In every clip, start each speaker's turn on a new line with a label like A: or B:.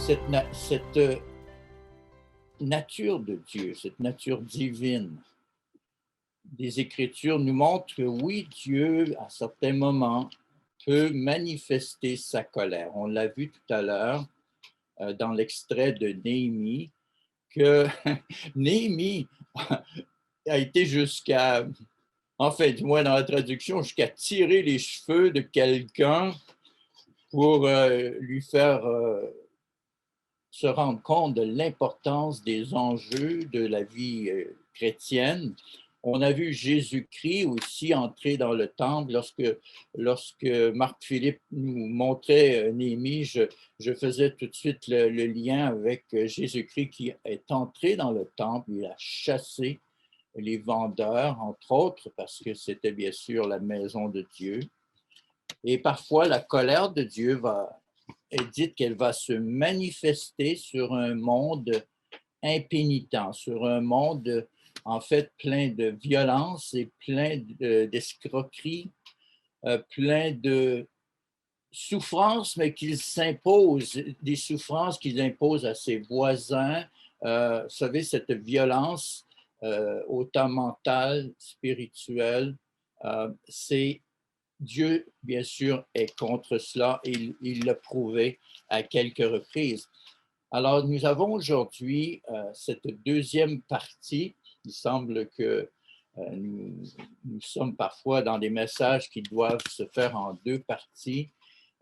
A: cette nature de Dieu, cette nature divine des Écritures nous montre que oui, Dieu, à certains moments, peut manifester sa colère. On l'a vu tout à l'heure dans l'extrait de Néhémie, que Néhémie a été jusqu'à, en fait, du moins dans la traduction, jusqu'à tirer les cheveux de quelqu'un pour lui faire se rendre compte de l'importance des enjeux de la vie chrétienne. On a vu Jésus-Christ aussi entrer dans le temple. Lorsque Marc-Philippe nous montrait Néhémie, je faisais tout de suite le lien avec Jésus-Christ qui est entré dans le temple. Il a chassé les vendeurs, entre autres, parce que c'était bien sûr la maison de Dieu. Et parfois, la colère de Dieu est dite qu'elle va se manifester sur un monde impénitent, sur un monde en fait plein de violence et plein d'escroqueries, plein de souffrances, mais qu'il s'impose, des souffrances qu'il impose à ses voisins. Vous savez, cette violence, autant mentale, spirituelle, c'est Dieu, bien sûr, est contre cela et il l'a prouvé à quelques reprises. Alors, nous avons aujourd'hui cette deuxième partie. Il semble que nous sommes parfois dans des messages qui doivent se faire en deux parties.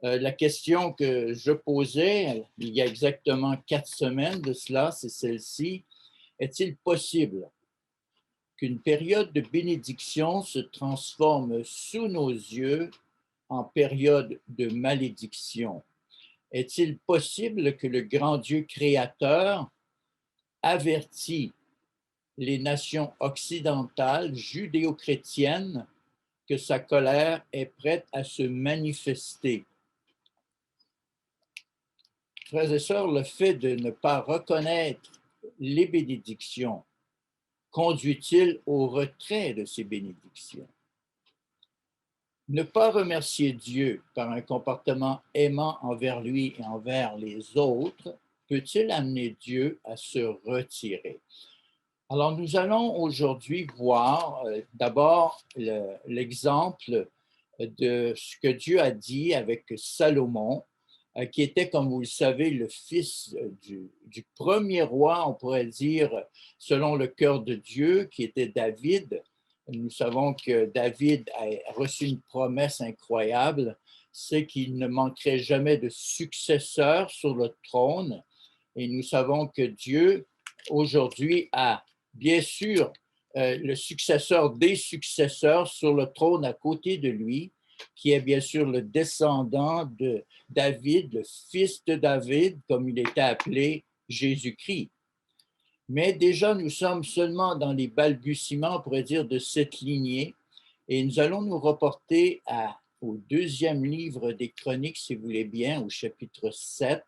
A: La question que je posais il y a exactement 4 semaines de cela, c'est celle-ci. Est-il possible qu'une période de bénédiction se transforme sous nos yeux en période de malédiction? Est-il possible que le grand Dieu créateur avertit les nations occidentales judéo-chrétiennes que sa colère est prête à se manifester? Frères et sœurs, le fait de ne pas reconnaître les bénédictions conduit-il au retrait de ces bénédictions? Ne pas remercier Dieu par un comportement aimant envers lui et envers les autres peut-il amener Dieu à se retirer? Alors, nous allons aujourd'hui voir d'abord l'exemple de ce que Dieu a dit avec Salomon, qui était, comme vous le savez, le fils du premier roi, on pourrait dire, selon le cœur de Dieu, qui était David. Nous savons que David a reçu une promesse incroyable, c'est qu'il ne manquerait jamais de successeur sur le trône. Et nous savons que Dieu, aujourd'hui, a bien sûr le successeur des successeurs sur le trône à côté de lui, qui est bien sûr le descendant de David, le fils de David, comme il était appelé Jésus-Christ. Mais déjà, nous sommes seulement dans les balbutiements, on pourrait dire, de cette lignée, et nous allons nous reporter au deuxième livre des Chroniques, si vous voulez bien, au chapitre 7,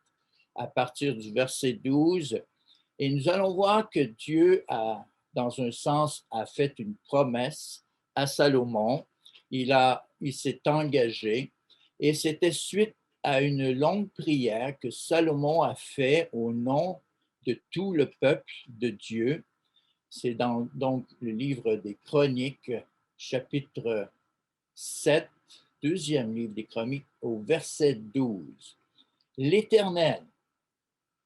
A: à partir du verset 12, et nous allons voir que Dieu a, dans un sens, a fait une promesse à Salomon. Il s'est engagé et c'était suite à une longue prière que Salomon a fait au nom de tout le peuple de Dieu. C'est dans donc le livre des Chroniques, chapitre 7, deuxième livre des Chroniques, au verset 12. L'Éternel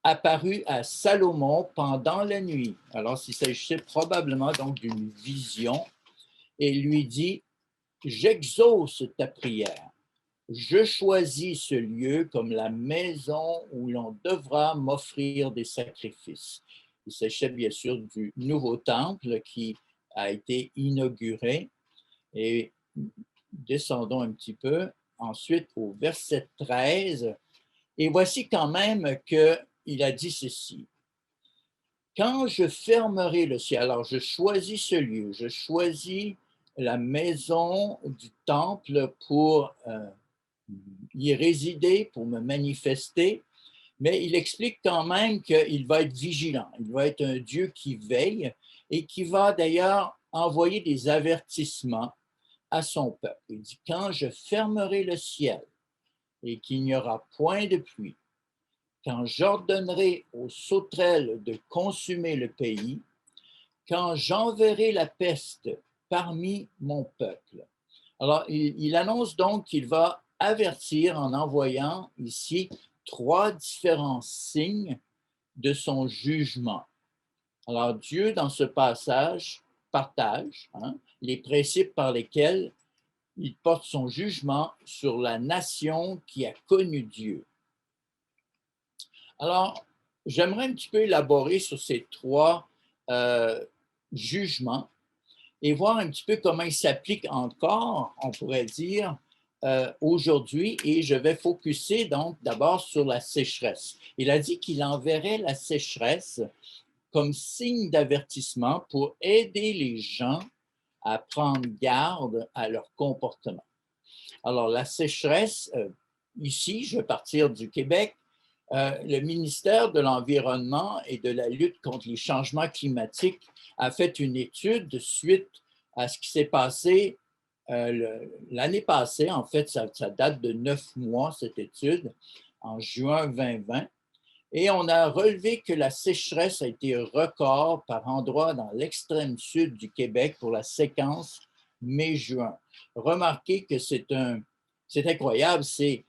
A: apparut à Salomon pendant la nuit. Alors, il s'agissait probablement donc d'une vision et lui dit, j'exauce ta prière. Je choisis ce lieu comme la maison où l'on devra m'offrir des sacrifices. Il s'agissait bien sûr du nouveau temple qui a été inauguré. Et descendons un petit peu ensuite au verset 13. Et voici quand même qu'il a dit ceci. Quand je fermerai le ciel, alors je choisis ce lieu, je choisis la maison du temple pour y résider, pour me manifester, mais il explique quand même qu'il va être vigilant, il va être un Dieu qui veille et qui va d'ailleurs envoyer des avertissements à son peuple. Il dit, quand je fermerai le ciel et qu'il n'y aura point de pluie, quand j'ordonnerai aux sauterelles de consumer le pays, quand j'enverrai la peste parmi mon peuple. Alors, il annonce donc qu'il va avertir en envoyant ici 3 différents signes de son jugement. Alors, Dieu, dans ce passage, partage les principes par lesquels il porte son jugement sur la nation qui a connu Dieu. Alors, j'aimerais un petit peu élaborer sur ces 3 jugements et voir un petit peu comment ils s'appliquent encore, on pourrait dire, aujourd'hui. Et je vais focuser donc d'abord sur la sécheresse. Il a dit qu'il enverrait la sécheresse comme signe d'avertissement pour aider les gens à prendre garde à leur comportement. Alors, la sécheresse, ici, je vais partir du Québec. Le ministère de l'Environnement et de la lutte contre les changements climatiques a fait une étude suite à ce qui s'est passé l'année passée. En fait, ça date de 9 mois, cette étude, en juin 2020. Et on a relevé que la sécheresse a été record par endroits dans l'extrême sud du Québec pour la séquence mai-juin. Remarquez que c'est incroyable, c'est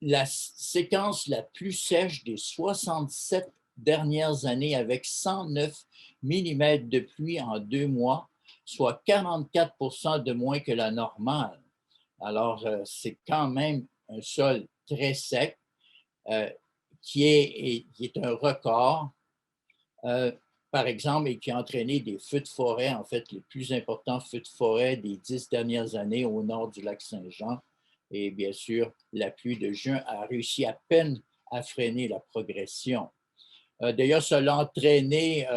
A: la séquence la plus sèche des 67 dernières années avec 109 mm de pluie en 2 mois, soit 44 de moins que la normale. Alors, c'est quand même un sol très sec. Qui est un record, par exemple, et qui a entraîné des feux de forêt, en fait, les plus importants feux de forêt des 10 dernières années au nord du lac Saint-Jean. Et bien sûr, la pluie de juin a réussi à peine à freiner la progression. D'ailleurs, cela a entraîné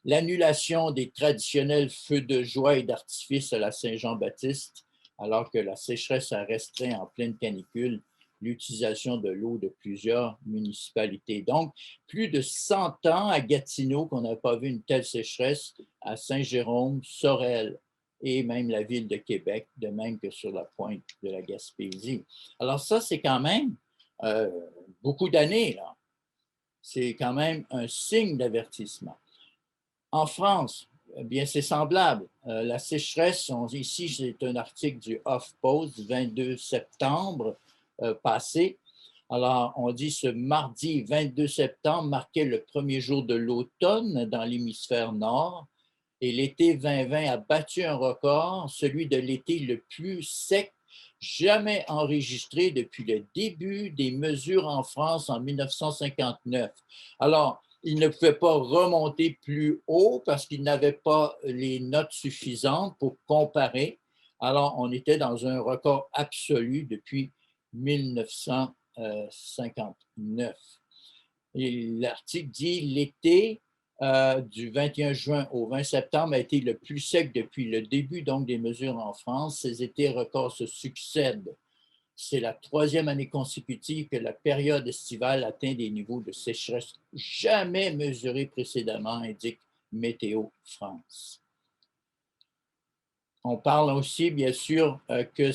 A: l'annulation des traditionnels feux de joie et d'artifice à la Saint-Jean-Baptiste, alors que la sécheresse a restreint en pleine canicule l'utilisation de l'eau de plusieurs municipalités. Donc, plus de 100 ans à Gatineau qu'on n'a pas vu une telle sécheresse, à Saint-Jérôme, Sorel et même la ville de Québec, de même que sur la pointe de la Gaspésie. Alors ça, c'est quand même beaucoup d'années, là. C'est quand même un signe d'avertissement. En France, eh bien, c'est semblable. La sécheresse, ici, c'est un article du HuffPost du 22 septembre passé. Alors, on dit ce mardi 22 septembre marquait le premier jour de l'automne dans l'hémisphère nord et l'été 2020 a battu un record, celui de l'été le plus sec jamais enregistré depuis le début des mesures en France en 1959. Alors, il ne pouvait pas remonter plus haut parce qu'il n'avait pas les notes suffisantes pour comparer. Alors, on était dans un record absolu depuis 1959. L'article dit l'été du 21 juin au 20 septembre a été le plus sec depuis le début donc des mesures en France. Ces étés records se succèdent. C'est la 3e année consécutive que la période estivale atteint des niveaux de sécheresse jamais mesurés précédemment, indique Météo France. On parle aussi, bien sûr, que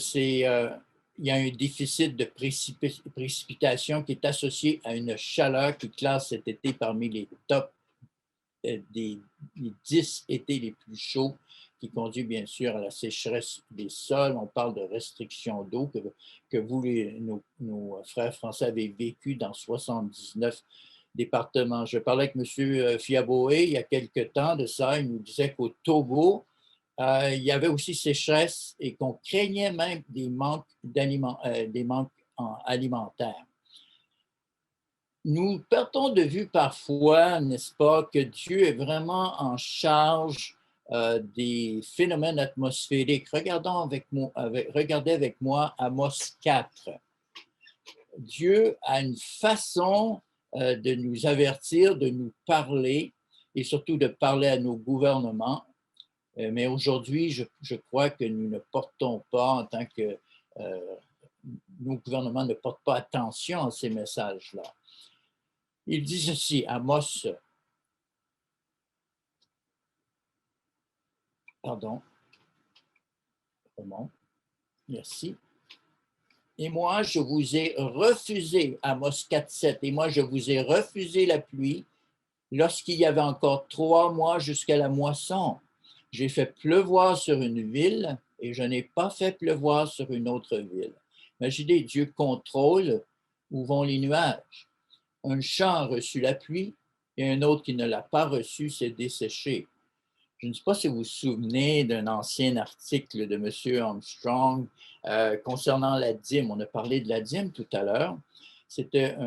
A: il y a un déficit de précipitation qui est associé à une chaleur qui classe cet été parmi les tops des 10 étés les plus chauds, qui conduit bien sûr à la sécheresse des sols. On parle de restrictions d'eau que vous, nos frères français, avez vécu dans 79 départements. Je parlais avec M. Fiaboé il y a quelques temps de ça. Il nous disait qu'au Togo, il y avait aussi sécheresse et qu'on craignait même des manques alimentaires. Nous perdons de vue parfois, n'est-ce pas, que Dieu est vraiment en charge des phénomènes atmosphériques. Regardez avec moi Amos 4. Dieu a une façon de nous avertir, de nous parler et surtout de parler à nos gouvernements. Mais aujourd'hui, je crois que nous ne portons pas, en tant que nos gouvernements ne portent pas attention à ces messages-là. Il dit ceci, Amos, pardon, merci. Et moi, je vous ai refusé, Amos 4,7, et moi, je vous ai refusé la pluie lorsqu'il y avait encore 3 mois jusqu'à la moisson. J'ai fait pleuvoir sur une ville et je n'ai pas fait pleuvoir sur une autre ville. Imaginez, Dieu contrôle où vont les nuages. Un champ a reçu la pluie et un autre qui ne l'a pas reçu s'est desséché. Je ne sais pas si vous vous souvenez d'un ancien article de M. Armstrong concernant la dîme. On a parlé de la dîme tout à l'heure. C'était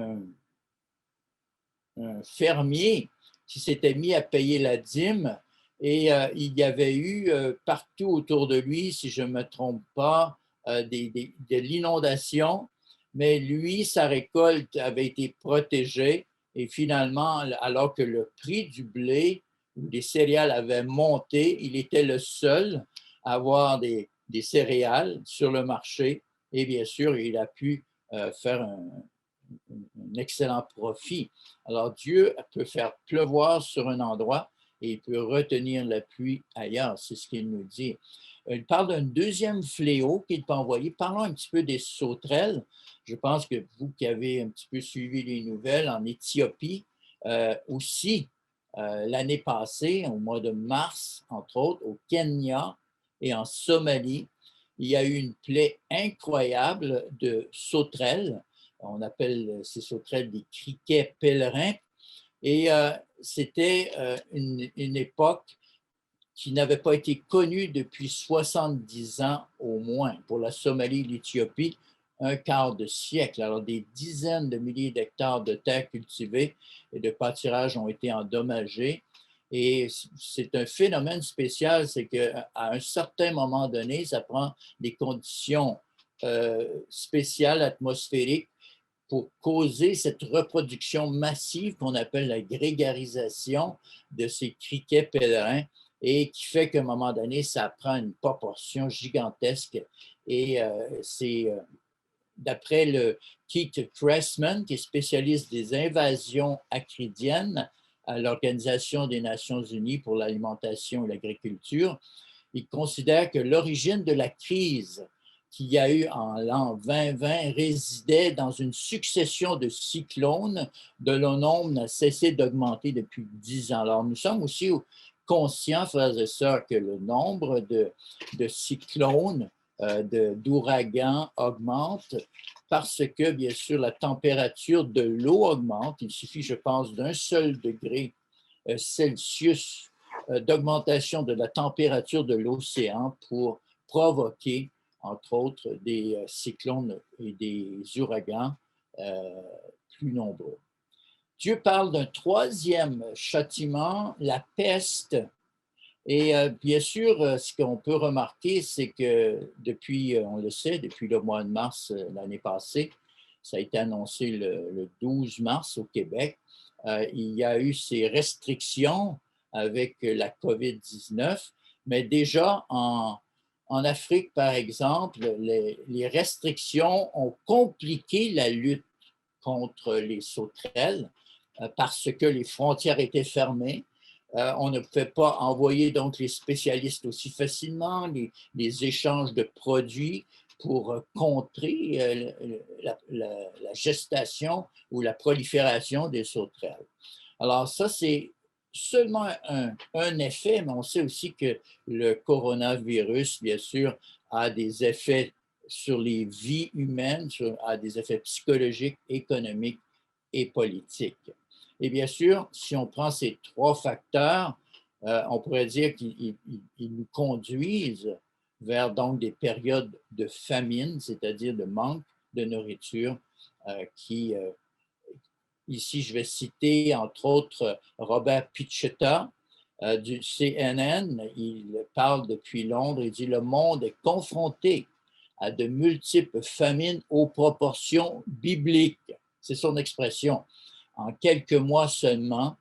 A: un fermier qui s'était mis à payer la dîme et il y avait eu partout autour de lui, si je ne me trompe pas, de l'inondation, mais lui, sa récolte avait été protégée et finalement, alors que le prix du blé ou des céréales avait monté, il était le seul à avoir des céréales sur le marché et bien sûr, il a pu faire un excellent profit. Alors Dieu peut faire pleuvoir sur un endroit et il peut retenir la pluie ailleurs, c'est ce qu'il nous dit. Il parle d'un deuxième fléau qu'il peut envoyer. Parlons un petit peu des sauterelles. Je pense que vous qui avez un petit peu suivi les nouvelles en Éthiopie, aussi l'année passée, au mois de mars, entre autres, au Kenya et en Somalie, il y a eu une plaie incroyable de sauterelles. On appelle ces sauterelles des criquets pèlerins. Et c'était une époque qui n'avait pas été connue depuis 70 ans au moins pour la Somalie et l'Éthiopie, un quart de siècle. Alors, des dizaines de milliers d'hectares de terres cultivées et de pâturages ont été endommagés. Et c'est un phénomène spécial, c'est qu'à un certain moment donné, ça prend des conditions spéciales atmosphériques pour causer cette reproduction massive qu'on appelle la grégarisation de ces criquets pèlerins et qui fait qu'à un moment donné, ça prend une proportion gigantesque. Et c'est d'après le Keith Cressman, qui est spécialiste des invasions acridiennes à l'Organisation des Nations Unies pour l'alimentation et l'agriculture, il considère que l'origine de la crise qu'il y a eu en l'an 2020 résidait dans une succession de cyclones dont le nombre n'a cessé d'augmenter depuis 10 ans. Alors, nous sommes aussi conscients, frères et sœurs, que le nombre de cyclones, d'ouragans augmente parce que, bien sûr, la température de l'eau augmente. Il suffit, je pense, d'un seul degré Celsius d'augmentation de la température de l'océan pour provoquer, entre autres, des cyclones et des ouragans plus nombreux. Dieu parle d'un troisième châtiment, la peste. Et bien sûr, ce qu'on peut remarquer, c'est que depuis, on le sait, depuis le mois de mars l'année passée, ça a été annoncé le 12 mars au Québec, il y a eu ces restrictions avec la COVID-19, mais déjà en Afrique, par exemple, les restrictions ont compliqué la lutte contre les sauterelles parce que les frontières étaient fermées. On ne pouvait pas envoyer donc les spécialistes aussi facilement, les échanges de produits pour contrer la gestation ou la prolifération des sauterelles. Alors ça, c'est seulement un effet, mais on sait aussi que le coronavirus, bien sûr, a des effets sur les vies humaines, a des effets psychologiques, économiques et politiques. Et bien sûr, si on prend ces trois facteurs, on pourrait dire qu'ils nous conduisent vers donc des périodes de famine, c'est-à-dire de manque de nourriture, qui, ici je vais citer entre autres Robert Pichetta du CNN, il parle depuis Londres, il dit « Le monde est confronté à de multiples famines aux proportions bibliques ». C'est son expression. En quelques mois seulement,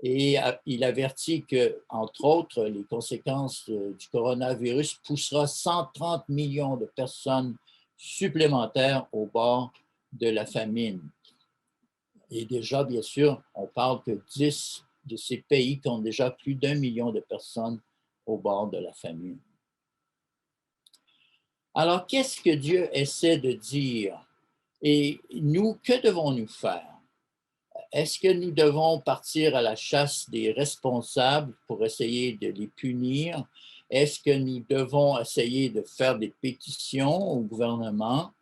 A: et il avertit que, entre autres, les conséquences du coronavirus poussera 130 millions de personnes supplémentaires au bord de la famine. Et déjà, bien sûr, on parle que 10 de ces pays comptent déjà plus d'1 million de personnes au bord de la famine. Alors, qu'est-ce que Dieu essaie de dire? Et nous, que devons-nous faire? Est-ce que nous devons partir à la chasse des responsables pour essayer de les punir? Est-ce que nous devons essayer de faire des pétitions au gouvernement?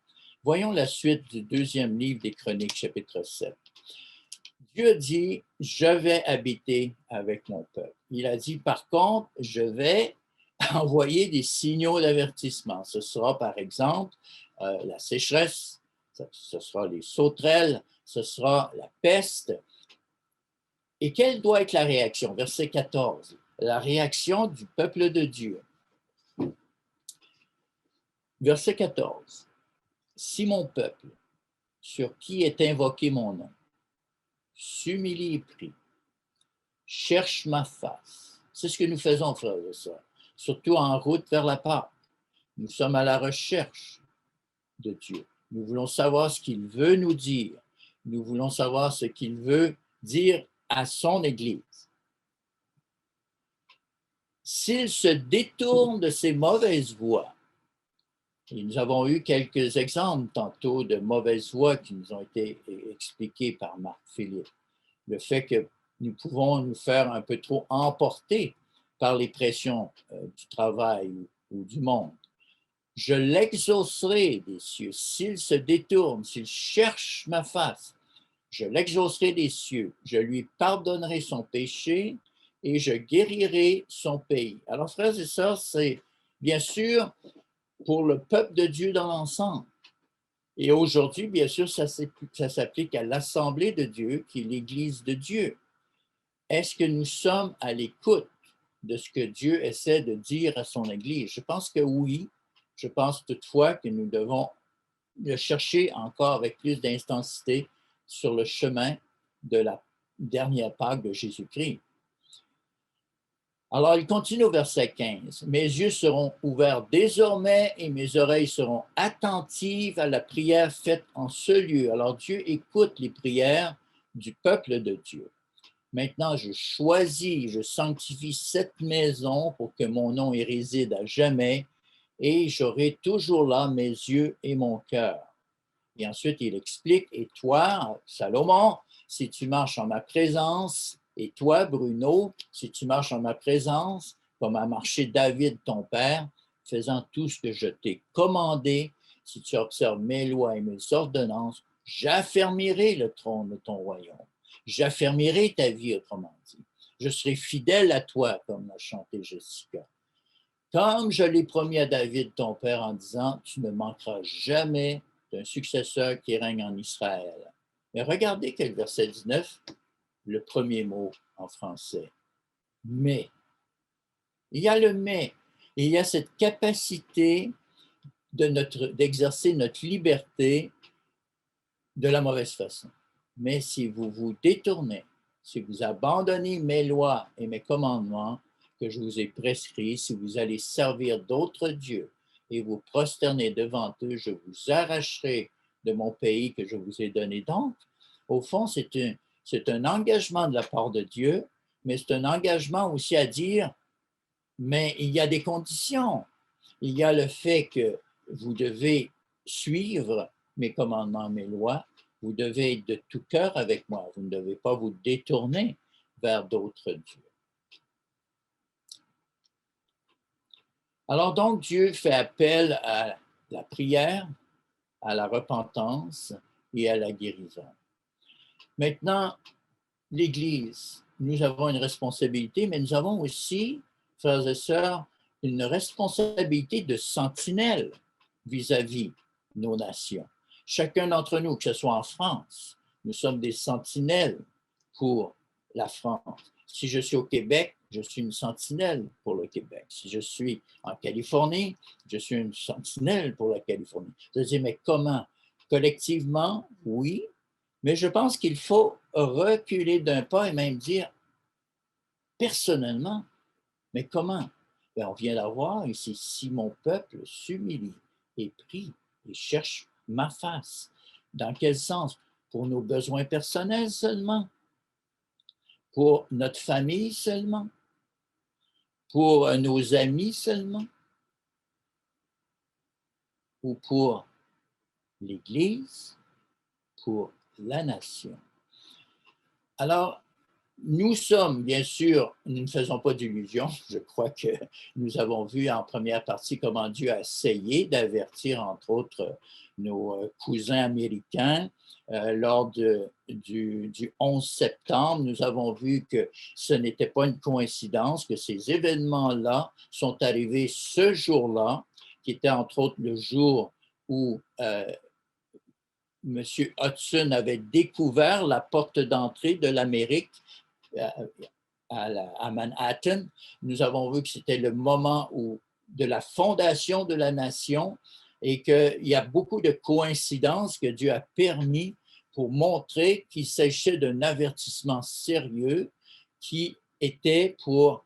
A: Voyons la suite du deuxième livre des Chroniques, chapitre 7. Dieu dit, je vais habiter avec mon peuple. Il a dit, par contre, je vais envoyer des signaux d'avertissement. Ce sera, par exemple, la sécheresse, ce sera les sauterelles, ce sera la peste. Et quelle doit être la réaction? Verset 14. La réaction du peuple de Dieu. Verset 14. Si mon peuple, sur qui est invoqué mon nom, s'humilie et prie, cherche ma face. C'est ce que nous faisons, frères et sœurs, surtout en route vers la Pâque. Nous sommes à la recherche de Dieu. Nous voulons savoir ce qu'il veut nous dire. Nous voulons savoir ce qu'il veut dire à son Église. S'il se détourne de ses mauvaises voies, et nous avons eu quelques exemples tantôt de mauvaises voies qui nous ont été expliqués par Marc Philippe. Le fait que nous pouvons nous faire un peu trop emporter par les pressions du travail ou du monde. Je l'exaucerai des cieux. S'il se détourne, s'il cherche ma face, je l'exaucerai des cieux. Je lui pardonnerai son péché et je guérirai son pays. Alors, frères et sœurs, c'est bien sûr pour le peuple de Dieu dans l'ensemble. Et aujourd'hui, bien sûr, ça s'applique à l'Assemblée de Dieu, qui est l'Église de Dieu. Est-ce que nous sommes à l'écoute de ce que Dieu essaie de dire à son Église? Je pense que oui. Je pense toutefois que nous devons le chercher encore avec plus d'intensité sur le chemin de la dernière Pâque de Jésus-Christ. Alors, il continue au verset 15. Mes yeux seront ouverts désormais et mes oreilles seront attentives à la prière faite en ce lieu. Alors, Dieu écoute les prières du peuple de Dieu. Maintenant, je choisis, je sanctifie cette maison pour que mon nom y réside à jamais et j'aurai toujours là mes yeux et mon cœur. Et ensuite, il explique, et toi, Salomon, si tu marches en ma présence, et toi, Bruno, si tu marches en ma présence, comme a marché David, ton père, faisant tout ce que je t'ai commandé, si tu observes mes lois et mes ordonnances, j'affermirai le trône de ton royaume. J'affermirai ta vie, autrement dit. Je serai fidèle à toi, comme l'a chanté Jessica. Comme je l'ai promis à David, ton père, en disant, tu ne manqueras jamais d'un successeur qui règne en Israël. Mais regardez quel verset 19, le premier mot en français. Mais. Il y a le mais. Il y a cette capacité d'exercer notre liberté de la mauvaise façon. Mais si vous vous détournez, si vous abandonnez mes lois et mes commandements que je vous ai prescrits, si vous allez servir d'autres dieux et vous prosterner devant eux, je vous arracherai de mon pays que je vous ai donné. Donc, au fond, c'est un engagement de la part de Dieu, mais c'est un engagement aussi à dire, mais il y a des conditions. Il y a le fait que vous devez suivre mes commandements, mes lois. Vous devez être de tout cœur avec moi. Vous ne devez pas vous détourner vers d'autres dieux. Alors donc, Dieu fait appel à la prière, à la repentance et à la guérison. Maintenant, l'Église, nous avons une responsabilité, mais nous avons aussi, frères et sœurs, une responsabilité de sentinelle vis-à-vis nos nations. Chacun d'entre nous, que ce soit en France, nous sommes des sentinelles pour la France. Si je suis au Québec, je suis une sentinelle pour le Québec. Si je suis en Californie, je suis une sentinelle pour la Californie. Je dis, mais comment? Collectivement, oui, mais je pense qu'il faut reculer d'un pas et même dire, personnellement, mais comment? Bien, on vient d'avoir ici, si mon peuple s'humilie et prie et cherche ma face. Dans quel sens? Pour nos besoins personnels seulement? Pour notre famille seulement? Pour nos amis seulement? ou pour l'Église, pour la nation. Alors, nous sommes, bien sûr, nous ne faisons pas d'illusions. Je crois que nous avons vu en première partie comment Dieu a essayé d'avertir, entre autres, nos cousins américains. Lors du 11 septembre, nous avons vu que ce n'était pas une coïncidence, que ces événements-là sont arrivés ce jour-là, qui était entre autres le jour où M. Hudson avait découvert la porte d'entrée de l'Amérique à Manhattan. Nous avons vu que c'était le moment de la fondation de la nation et qu'il y a beaucoup de coïncidences que Dieu a permis pour montrer qu'il s'agissait d'un avertissement sérieux qui était pour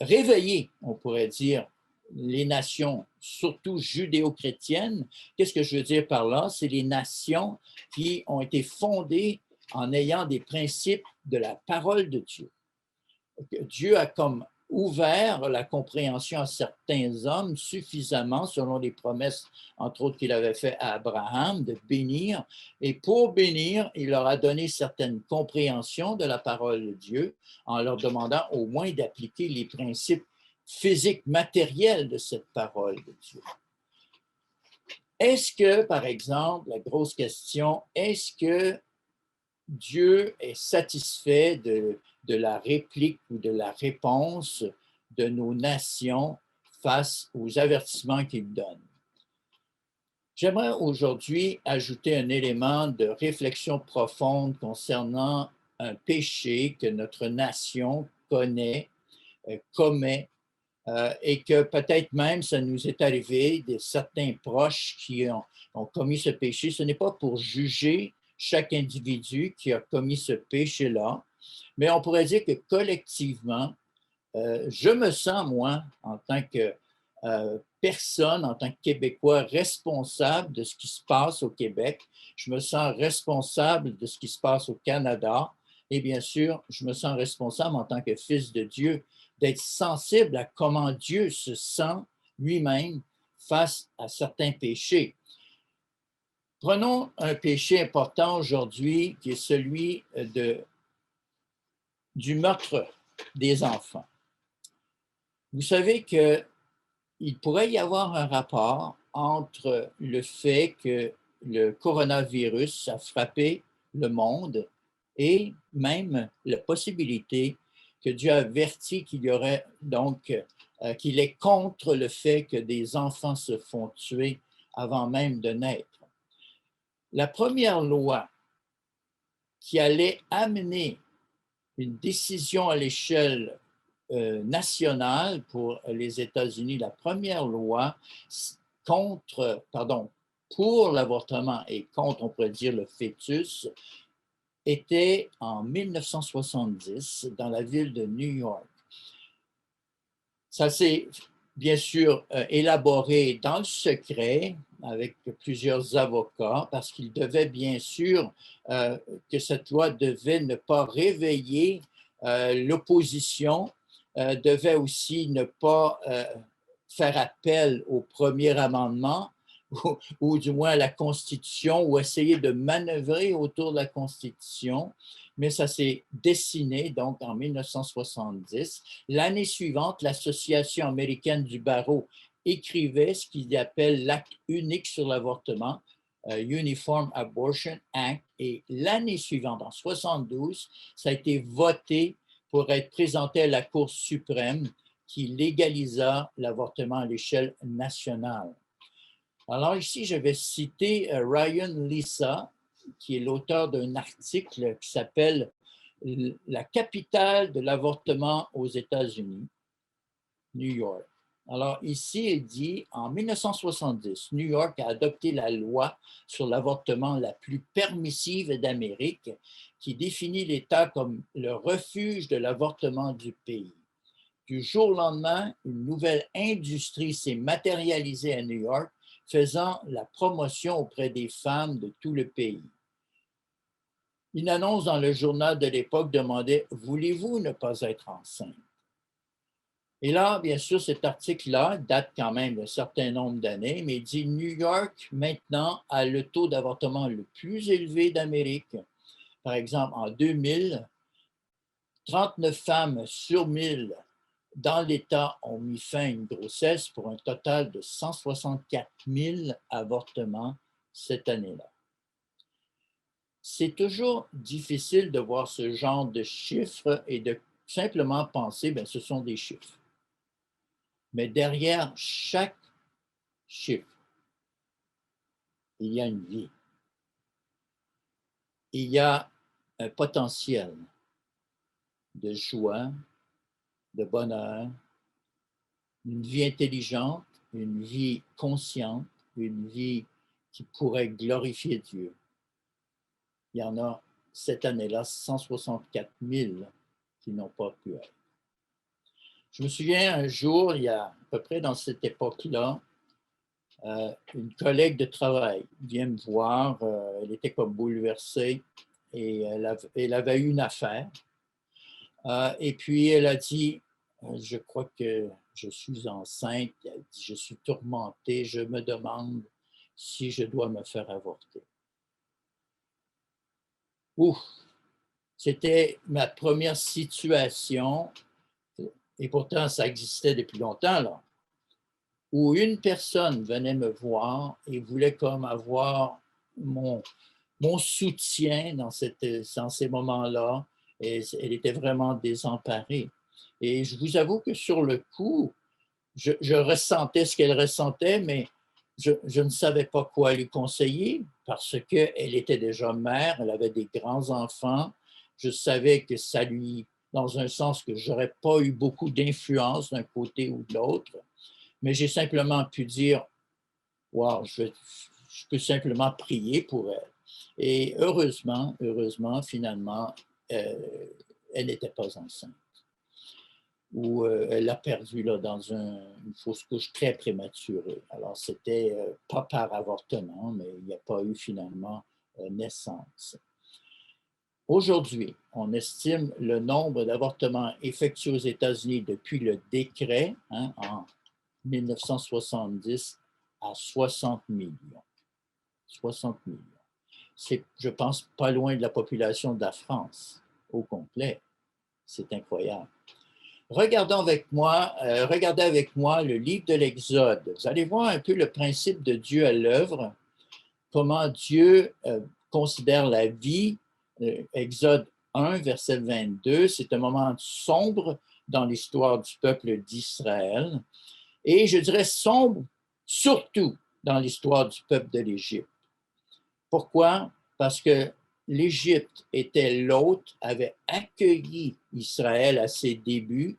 A: réveiller, on pourrait dire, les nations, surtout judéo-chrétiennes. Qu'est-ce que je veux dire par là? C'est les nations qui ont été fondées en ayant des principes de la parole de Dieu. Dieu a comme ouvert la compréhension à certains hommes suffisamment, selon les promesses, entre autres, qu'il avait fait à Abraham, de bénir. Et pour bénir, il leur a donné certaines compréhensions de la parole de Dieu en leur demandant au moins d'appliquer les principes physiques, matériels de cette parole de Dieu. Est-ce que, par exemple, la grosse question, est-ce que Dieu est satisfait de la réplique ou de la réponse de nos nations face aux avertissements qu'il donne? J'aimerais aujourd'hui ajouter un élément de réflexion profonde concernant un péché que notre nation connaît, commet, et que peut-être même ça nous est arrivé, certains proches qui ont commis ce péché. Ce n'est pas pour juger chaque individu qui a commis ce péché-là, mais on pourrait dire que collectivement, je me sens, moi, en tant que personne, en tant que Québécois, responsable de ce qui se passe au Québec. Je me sens responsable de ce qui se passe au Canada. Et bien sûr, je me sens responsable en tant que fils de Dieu d'être sensible à comment Dieu se sent lui-même face à certains péchés. Prenons un péché important aujourd'hui qui est celui du meurtre des enfants. Vous savez qu'il pourrait y avoir un rapport entre le fait que le coronavirus a frappé le monde et même la possibilité que Dieu a averti qu'il y aurait donc, qu'il est contre le fait que des enfants se font tuer avant même de naître. La première loi qui allait amener une décision à l'échelle nationale pour les États-Unis, la première loi pour l'avortement et contre, on pourrait dire, le fœtus, était en 1970 dans la ville de New York. Ça s'est bien sûr élaboré dans le secret avec plusieurs avocats parce qu'il devait bien sûr que cette loi devait ne pas réveiller l'opposition, devait aussi ne pas faire appel au premier amendement ou du moins à la Constitution ou essayer de manœuvrer autour de la Constitution. Mais ça s'est dessiné donc en 1970. L'année suivante, l'Association américaine du barreau écrivait ce qu'ils appellent l'acte unique sur l'avortement, Uniform Abortion Act, et l'année suivante, en 72, ça a été voté pour être présenté à la Cour suprême qui légalisa l'avortement à l'échelle nationale. Alors ici, je vais citer Ryan Lissa, qui est l'auteur d'un article qui s'appelle « La capitale de l'avortement aux États-Unis, New York ». Alors ici, il dit, en 1970, New York a adopté la loi sur l'avortement la plus permissive d'Amérique, qui définit l'État comme le refuge de l'avortement du pays. Du jour au lendemain, une nouvelle industrie s'est matérialisée à New York, faisant la promotion auprès des femmes de tout le pays. Une annonce dans le journal de l'époque demandait « Voulez-vous ne pas être enceinte ?» Et là, bien sûr, cet article-là date quand même d'un certain nombre d'années, mais il dit New York, maintenant, a le taux d'avortement le plus élevé d'Amérique. Par exemple, en 2000, 39 femmes sur 1000 dans l'État ont mis fin à une grossesse pour un total de 164 000 avortements cette année-là. C'est toujours difficile de voir ce genre de chiffres et de simplement penser, bien, ce sont des chiffres. Mais derrière chaque chiffre, il y a une vie. Il y a un potentiel de joie, de bonheur, une vie intelligente, une vie consciente, une vie qui pourrait glorifier Dieu. Il y en a cette année-là 164 000 qui n'ont pas pu être. Je me souviens un jour, il y a à peu près dans cette époque-là, une collègue de travail vient me voir, elle était comme bouleversée et elle avait eu une affaire. Et puis elle a dit, je crois que je suis enceinte, elle dit, je suis tourmentée, je me demande si je dois me faire avorter. Ouf, c'était ma première situation, et pourtant ça existait depuis longtemps, là, où une personne venait me voir et voulait comme avoir mon soutien dans ces moments-là. Et elle était vraiment désemparée. Et je vous avoue que sur le coup, je ressentais ce qu'elle ressentait, mais je ne savais pas quoi lui conseiller parce qu'elle était déjà mère, elle avait des grands-enfants. Je savais que ça lui, dans un sens que je n'aurais pas eu beaucoup d'influence d'un côté ou de l'autre, mais j'ai simplement pu dire, wow, je peux simplement prier pour elle. Et heureusement, finalement, elle n'était pas enceinte. Ou elle l'a perdue là, dans une fausse couche très prématurée. Alors, c'était pas par avortement, mais il n'y a pas eu finalement naissance. Aujourd'hui, on estime le nombre d'avortements effectués aux États-Unis depuis le décret en 1970 à 60 millions. 60 millions. C'est, je pense, pas loin de la population de la France au complet. C'est incroyable. Regardez avec moi le livre de l'Exode. Vous allez voir un peu le principe de Dieu à l'œuvre, comment Dieu considère la vie. Exode 1, verset 22, c'est un moment sombre dans l'histoire du peuple d'Israël. Et je dirais sombre surtout dans l'histoire du peuple de l'Égypte. Pourquoi? Parce que l'Égypte était l'hôte, avait accueilli Israël à ses débuts,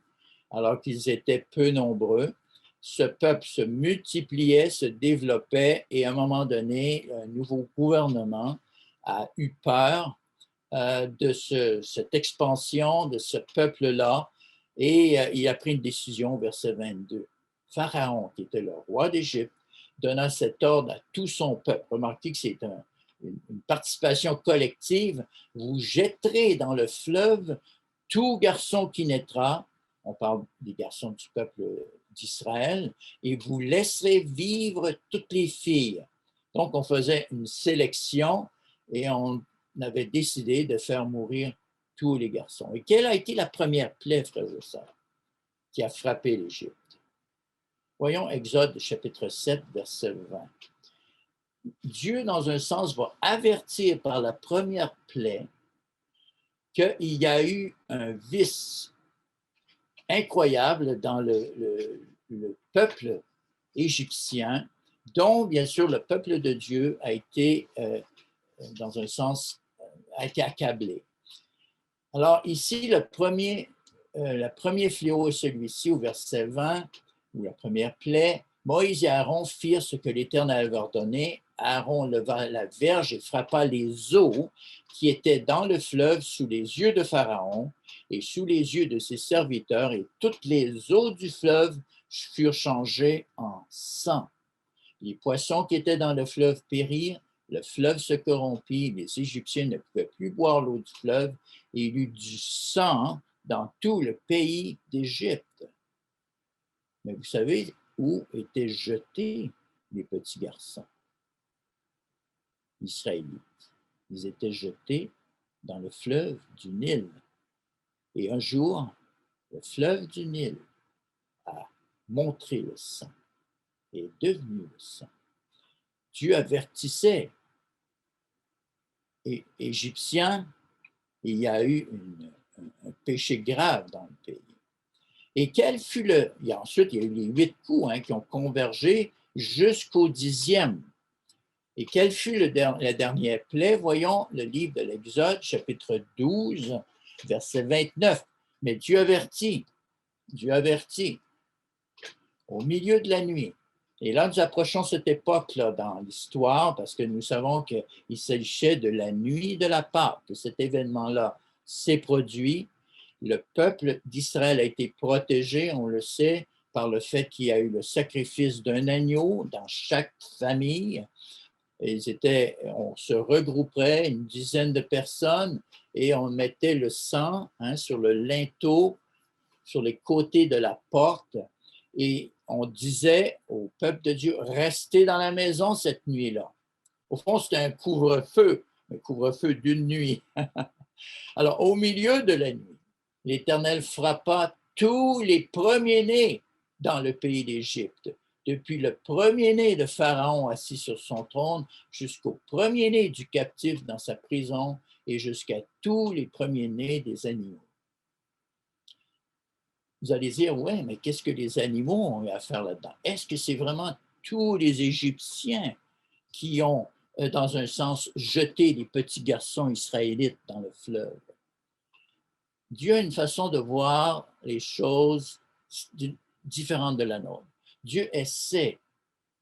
A: alors qu'ils étaient peu nombreux. Ce peuple se multipliait, se développait, et à un moment donné, un nouveau gouvernement a eu peur de cette expansion de ce peuple-là, et il a pris une décision, verset 22. Pharaon, qui était le roi d'Égypte, donna cet ordre à tout son peuple. Remarquez que c'est une participation collective. Vous jetterez dans le fleuve tout garçon qui naîtra, on parle des garçons du peuple d'Israël, et vous laisserez vivre toutes les filles. Donc, on faisait une sélection et on avait décidé de faire mourir tous les garçons. Et quelle a été la première plaie, frères et sœurs, qui a frappé l'Égypte? Voyons Exode chapitre 7, verset 20. Dieu, dans un sens, va avertir par la première plaie qu'il y a eu un vice incroyable dans le peuple égyptien, dont, bien sûr, le peuple de Dieu a été, dans un sens, a été accablé. Alors, ici, le premier fléau est celui-ci, au verset 20, ou la première plaie. Moïse et Aaron firent ce que l'Éternel avait ordonné. Aaron leva la verge et frappa les eaux qui étaient dans le fleuve sous les yeux de Pharaon et sous les yeux de ses serviteurs, et toutes les eaux du fleuve furent changées en sang. Les poissons qui étaient dans le fleuve périrent, le fleuve se corrompit, les Égyptiens ne pouvaient plus boire l'eau du fleuve, et il y eut du sang dans tout le pays d'Égypte. Mais vous savez où étaient jetés les petits garçons israélites? Ils étaient jetés dans le fleuve du Nil. Et un jour, le fleuve du Nil a montré le sang, est devenu le sang. Dieu avertissait les Égyptiens, il y a eu un péché grave dans le pays. Et quel fut le... Ensuite, il y a eu les 8 coups qui ont convergé jusqu'au 10e. Et quel fut la dernière plaie? Voyons le livre de l'Exode, chapitre 12, verset 29. Mais Dieu avertit, au milieu de la nuit. Et là, nous approchons cette époque-là dans l'histoire parce que nous savons qu'il s'agissait de la nuit de la Pâque, que cet événement-là s'est produit. Le peuple d'Israël a été protégé, on le sait, par le fait qu'il y a eu le sacrifice d'un agneau dans chaque famille. On se regrouperait, une dizaine de personnes, et on mettait le sang sur le linteau, sur les côtés de la porte, et on disait au peuple de Dieu, restez dans la maison cette nuit-là. Au fond, c'était un couvre-feu d'une nuit. Alors, au milieu de la nuit, l'Éternel frappa tous les premiers-nés dans le pays d'Égypte, depuis le premier-né de Pharaon assis sur son trône jusqu'au premier-né du captif dans sa prison et jusqu'à tous les premiers-nés des animaux. Vous allez dire, ouais, mais qu'est-ce que les animaux ont eu à faire là-dedans? Est-ce que c'est vraiment tous les Égyptiens qui ont, dans un sens, jeté les petits garçons israélites dans le fleuve? Dieu a une façon de voir les choses différentes de la nôtre. Dieu essaie,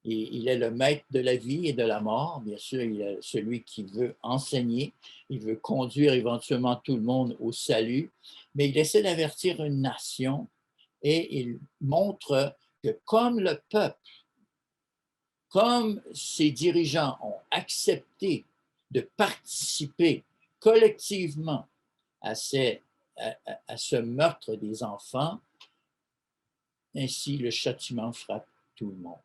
A: et il est le maître de la vie et de la mort. Bien sûr, il est celui qui veut enseigner, il veut conduire éventuellement tout le monde au salut, mais il essaie d'avertir une nation et il montre que comme le peuple, comme ses dirigeants ont accepté de participer collectivement à ce meurtre des enfants, ainsi le châtiment frappe tout le monde.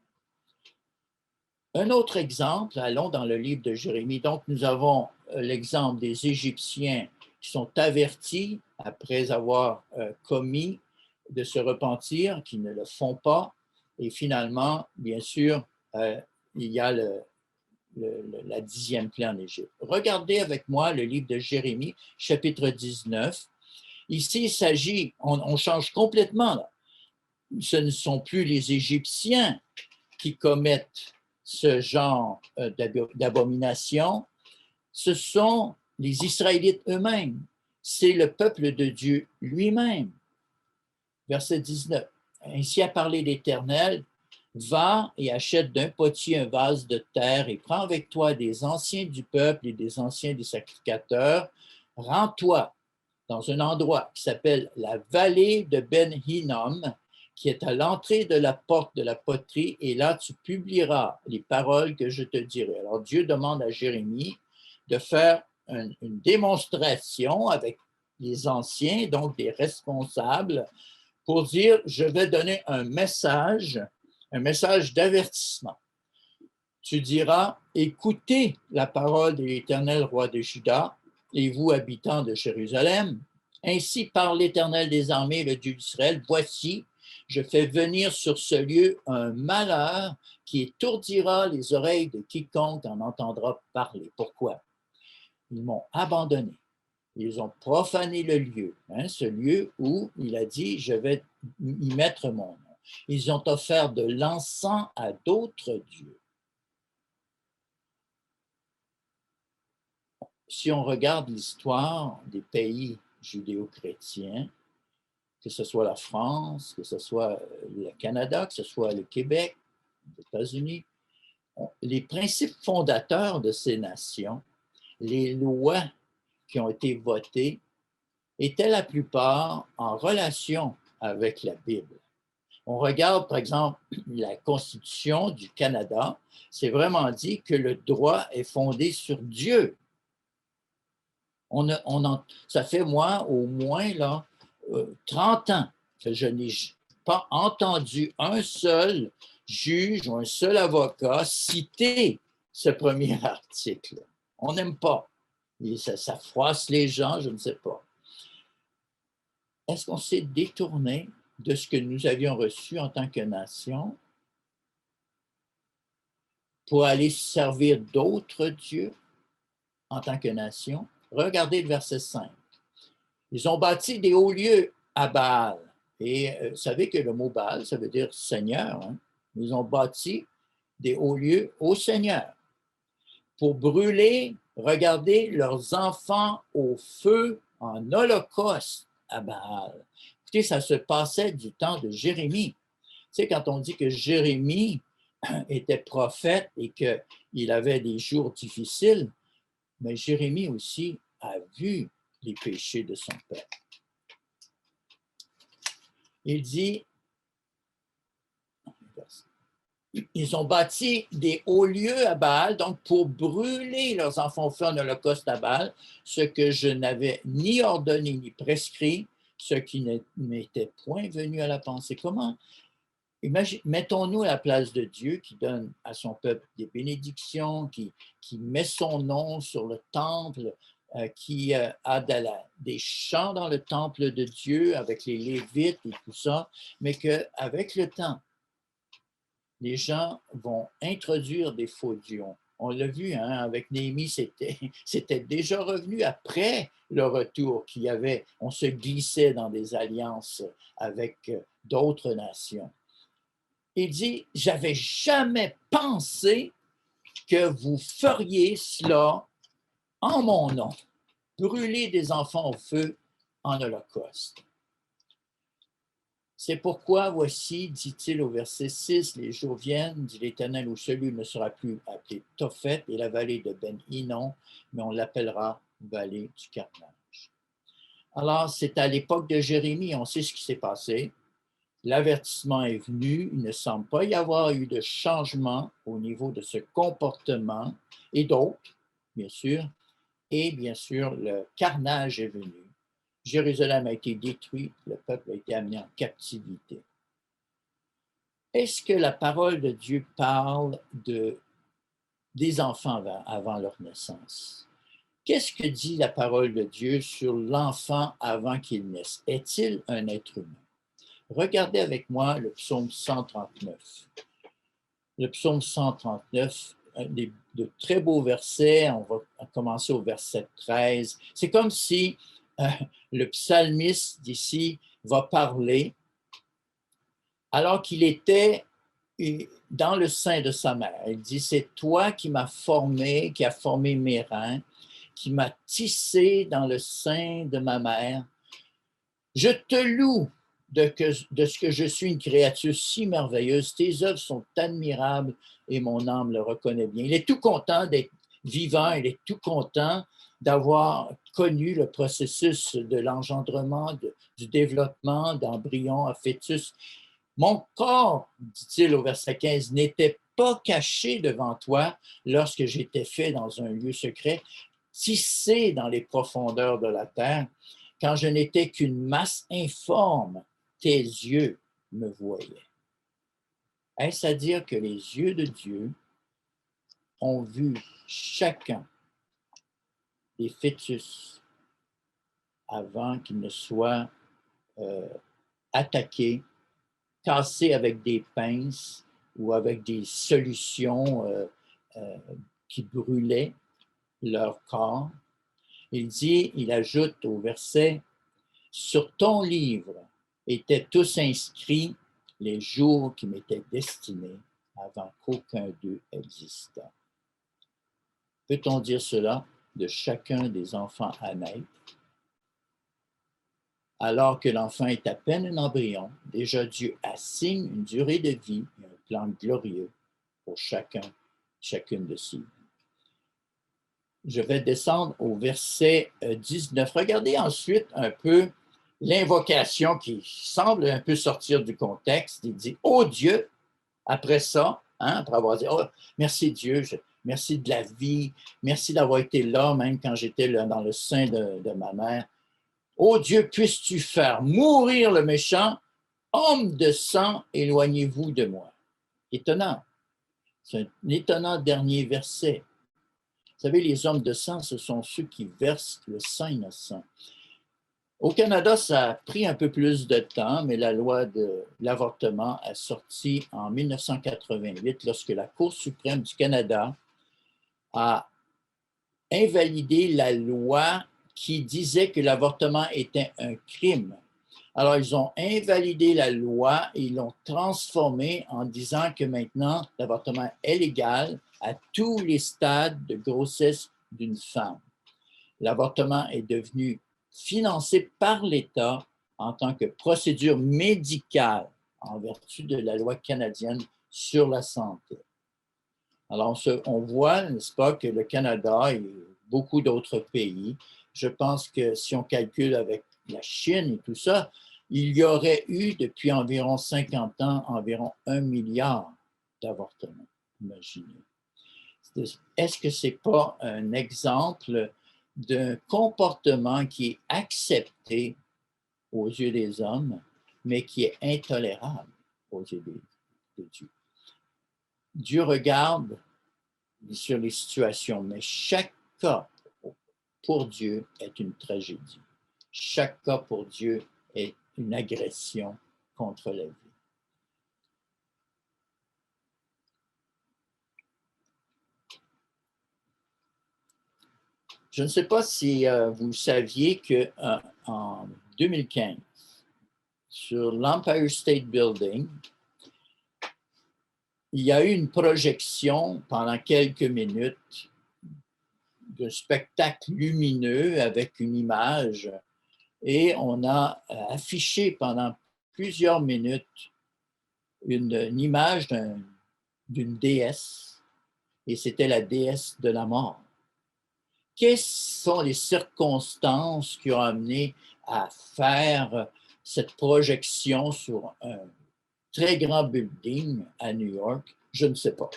A: Un autre exemple, allons dans le livre de Jérémie. Donc, nous avons l'exemple des Égyptiens qui sont avertis après avoir commis de se repentir, qui ne le font pas. Et finalement, bien sûr, il y a la 10e plaie en Égypte. Regardez avec moi le livre de Jérémie, chapitre 19. Ici, il s'agit, on change complètement. Là. Ce ne sont plus les Égyptiens qui commettent ce genre d'abomination, ce sont les Israélites eux-mêmes. C'est le peuple de Dieu lui-même. Verset 19. Ainsi a parlé l'Éternel, va et achète d'un potier un vase de terre et prends avec toi des anciens du peuple et des anciens des sacrificateurs. Rends-toi dans un endroit qui s'appelle la vallée de Ben-Hinnom, qui est à l'entrée de la porte de la poterie, et là tu publieras les paroles que je te dirai. Alors Dieu demande à Jérémie de faire une démonstration avec les anciens, donc des responsables, pour dire, je vais donner un message d'avertissement. Tu diras, écoutez la parole de l'Éternel, roi de Juda, et vous, habitants de Jérusalem, ainsi parle l'Éternel des armées, le Dieu d'Israël, voici, je fais venir sur ce lieu un malheur qui étourdira les oreilles de quiconque en entendra parler. Pourquoi? Ils m'ont abandonné. Ils ont profané le lieu, ce lieu où il a dit, je vais y mettre mon nom. Ils ont offert de l'encens à d'autres dieux. Si on regarde l'histoire des pays judéo-chrétiens, que ce soit la France, que ce soit le Canada, que ce soit le Québec, les États-Unis, les principes fondateurs de ces nations, les lois qui ont été votées, étaient la plupart en relation avec la Bible. On regarde, par exemple, la Constitution du Canada, c'est vraiment dit que le droit est fondé sur Dieu. Ça fait, moi, au moins là, 30 ans que je n'ai pas entendu un seul juge ou un seul avocat citer ce premier article. On n'aime pas. Ça froisse les gens, je ne sais pas. Est-ce qu'on s'est détourné de ce que nous avions reçu en tant que nation pour aller servir d'autres dieux en tant que nation? Regardez le verset 5. Ils ont bâti des hauts lieux à Baal. Et vous savez que le mot Baal, ça veut dire Seigneur. Hein? Ils ont bâti des hauts lieux au Seigneur pour brûler, regardez, leurs enfants au feu en holocauste à Baal. Écoutez, ça se passait du temps de Jérémie. Tu sais, quand on dit que Jérémie était prophète et qu'il avait des jours difficiles, mais Jérémie aussi a vu les péchés de son père. Il dit, ils ont bâti des hauts lieux à Baal, donc pour brûler leurs enfants au feu en holocauste à Baal, ce que je n'avais ni ordonné ni prescrit, ce qui n'était point venu à la pensée. Comment? Mettons-nous à la place de Dieu qui donne à son peuple des bénédictions, qui met son nom sur le temple, qui a des chants dans le temple de Dieu avec les Lévites et tout ça, mais qu'avec le temps, les gens vont introduire des faux dieux. On l'a vu, hein, avec Néhémie, c'était déjà revenu après le retour on se glissait dans des alliances avec d'autres nations. Il dit, j'avais jamais pensé que vous feriez cela en mon nom, brûler des enfants au feu en holocauste. C'est pourquoi, voici, dit-il au verset 6, les jours viennent, dit l'Éternel, où celui ne sera plus appelé Tophet et la vallée de Ben-Hinnom, mais on l'appellera vallée du carnage. Alors, c'est à l'époque de Jérémie, on sait ce qui s'est passé. L'avertissement est venu, il ne semble pas y avoir eu de changement au niveau de ce comportement et d'autres, bien sûr, et bien sûr, le carnage est venu. Jérusalem a été détruite, le peuple a été amené en captivité. Est-ce que la parole de Dieu parle des enfants avant leur naissance? Qu'est-ce que dit la parole de Dieu sur l'enfant avant qu'il naisse? Est-il un être humain? Regardez avec moi le psaume 139. Le psaume 139, de très beaux versets. On va commencer au verset 13. C'est comme si le psalmiste d'ici va parler alors qu'il était dans le sein de sa mère. Il dit, c'est toi qui m'as formé, qui as formé mes reins, qui m'as tissé dans le sein de ma mère. Je te loue de ce que je suis une créature si merveilleuse. Tes œuvres sont admirables et mon âme le reconnaît bien. Il est tout content d'être vivant, il est tout content d'avoir connu le processus de l'engendrement, du développement d'embryon à fœtus. Mon corps, dit-il au verset 15, n'était pas caché devant toi lorsque j'étais fait dans un lieu secret, tissé dans les profondeurs de la terre, quand je n'étais qu'une masse informe, tes yeux me voyaient. Est-ce à dire que les yeux de Dieu ont vu chacun des fœtus avant qu'ils ne soient attaqués, cassés avec des pinces ou avec des solutions qui brûlaient leur corps? Il ajoute au verset, sur ton livre étaient tous inscrits les jours qui m'étaient destinés avant qu'aucun d'eux existât. Peut-on dire cela de chacun des enfants à naître? Alors que l'enfant est à peine un embryon, déjà Dieu assigne une durée de vie et un plan glorieux pour chacune de ses vies. Je vais descendre au verset 19. Regardez ensuite un peu l'invocation qui semble un peu sortir du contexte. Il dit « Oh Dieu », après ça, hein, après avoir dit « Oh, merci Dieu, merci de la vie, merci d'avoir été là, même quand j'étais dans le sein de ma mère. Oh Dieu, puisses-tu faire mourir le méchant Hommes de sang, éloignez-vous de moi. Étonnant. C'est un étonnant dernier verset. Vous savez, les hommes de sang, ce sont ceux qui versent le sang innocent. Au Canada, ça a pris un peu plus de temps, mais la loi de l'avortement a sorti en 1988 lorsque la Cour suprême du Canada a invalidé la loi qui disait que l'avortement était un crime. Alors, ils ont invalidé la loi et ils l'ont transformée en disant que maintenant, l'avortement est légal à tous les stades de grossesse d'une femme. L'avortement est devenu financé par l'État en tant que procédure médicale en vertu de la loi canadienne sur la santé. Alors, on voit, n'est-ce pas, que le Canada et beaucoup d'autres pays, je pense que si on calcule avec la Chine et tout ça, il y aurait eu depuis environ 50 ans environ 1 milliard d'avortements. Imaginez. Est-ce que ce n'est pas un exemple d'un comportement qui est accepté aux yeux des hommes, mais qui est intolérable aux yeux de Dieu? Dieu regarde sur les situations, mais chaque cas pour Dieu est une tragédie. Chaque cas pour Dieu est une agression contre la vie. Je ne sais pas si vous saviez qu'en 2015, sur l'Empire State Building, il y a eu une projection pendant quelques minutes d'un spectacle lumineux avec une image et on a affiché pendant plusieurs minutes une image d'une déesse et c'était la déesse de la mort. Quelles sont les circonstances qui ont amené à faire cette projection sur un très grand building à New York? Je ne sais pas.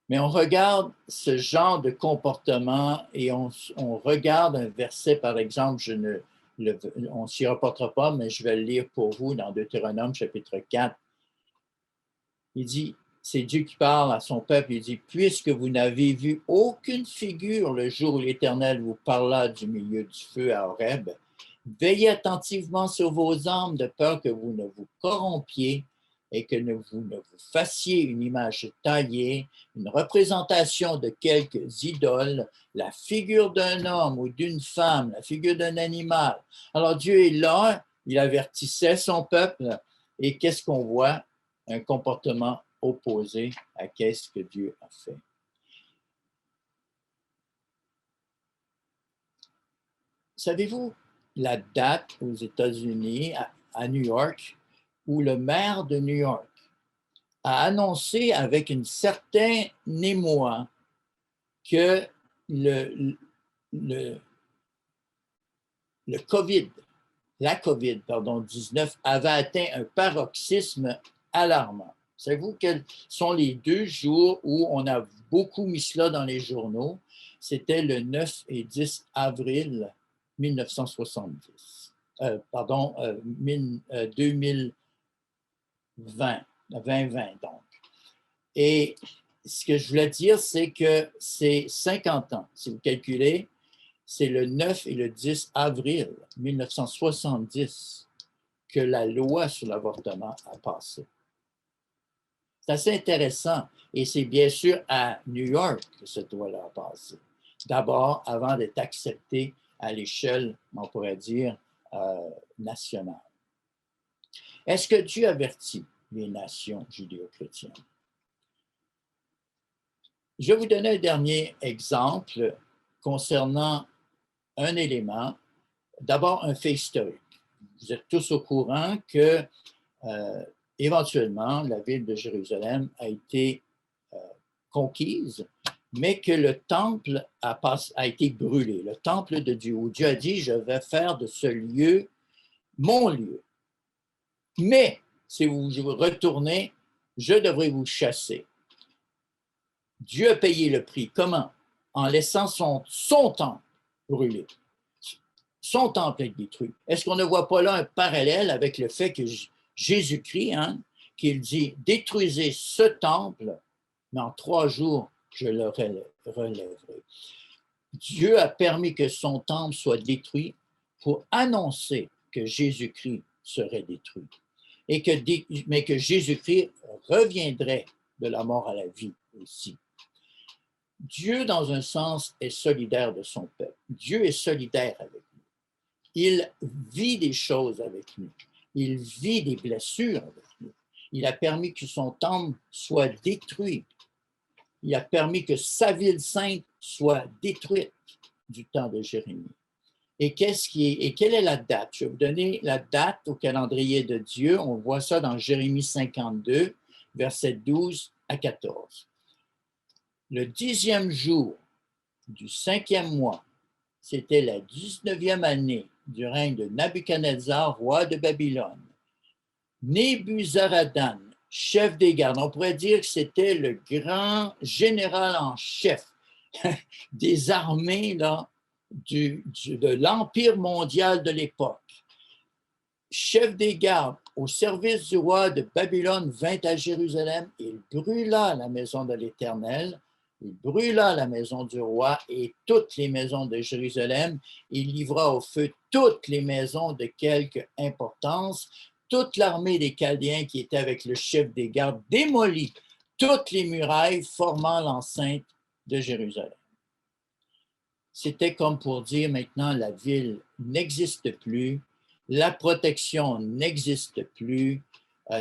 A: Mais on regarde ce genre de comportement et on regarde un verset, par exemple, on ne s'y reportera pas, mais je vais le lire pour vous dans Deutéronome chapitre 4. Il dit, c'est Dieu qui parle à son peuple, il dit, puisque vous n'avez vu aucune figure le jour où l'Éternel vous parla du milieu du feu à Horeb, veillez attentivement sur vos âmes de peur que vous ne vous corrompiez et que vous ne vous fassiez une image taillée, une représentation de quelques idoles, la figure d'un homme ou d'une femme, la figure d'un animal. Alors Dieu est là, il avertissait son peuple et qu'est-ce qu'on voit? Un comportement opposé à ce que Dieu a fait. Savez-vous la date aux États-Unis, à New York, où le maire de New York a annoncé avec une certaine émoi que le COVID, la COVID-19 avait atteint un paroxysme alarmant. Savez-vous quels sont les 2 jours où on a beaucoup mis cela dans les journaux? C'était le 9 et 10 avril 1970. 2020, 2020 donc. Et ce que je voulais dire, c'est que c'est 50 ans. Si vous calculez, c'est le 9 et le 10 avril 1970 que la loi sur l'avortement a passé. C'est assez intéressant. Et c'est bien sûr à New York que cette loi-là a passé. D'abord, avant d'être acceptée à l'échelle, on pourrait dire, nationale. Est-ce que Dieu avertit les nations judéo-chrétiennes? Je vais vous donner un dernier exemple concernant un élément. D'abord, un fait historique. Vous êtes tous au courant que éventuellement, la ville de Jérusalem a été conquise, mais que le temple a été brûlé. Le temple de Dieu, où Dieu a dit, je vais faire de ce lieu mon lieu. Mais si vous retournez, je devrais vous chasser. Dieu a payé le prix. Comment? En laissant son temple brûlé. son temple est détruit. Est-ce qu'on ne voit pas là un parallèle avec le fait que Jésus-Christ, hein, qu'il dit, détruisez ce temple, mais en 3 jours, je le relèverai. Dieu a permis que son temple soit détruit pour annoncer que Jésus-Christ serait détruit mais que Jésus-Christ reviendrait de la mort à la vie aussi. Dieu, dans un sens, est solidaire de son peuple. Dieu est solidaire avec nous. Il vit des choses avec nous. Il vit des blessures avec nous. Il a permis que son temple soit détruit. Il a permis que sa ville sainte soit détruite du temps de Jérémie. Et quelle est la date? Je vais vous donner la date au calendrier de Dieu. On voit ça dans Jérémie 52, versets 12 à 14. Le 10e jour du 5e mois, c'était la 19e année du règne de Nabuchodonosor, roi de Babylone. Nebuzaradan, chef des gardes, on pourrait dire que c'était le grand général en chef des armées là, de l'Empire mondial de l'époque. Chef des gardes au service du roi de Babylone vint à Jérusalem, il brûla la maison de l'Éternel, il brûla la maison du roi et toutes les maisons de Jérusalem, il livra au feu toutes les maisons de quelque importance, toute l'armée des Chaldéens qui était avec le chef des gardes démolit toutes les murailles formant l'enceinte de Jérusalem. C'était comme pour dire maintenant la ville n'existe plus, la protection n'existe plus.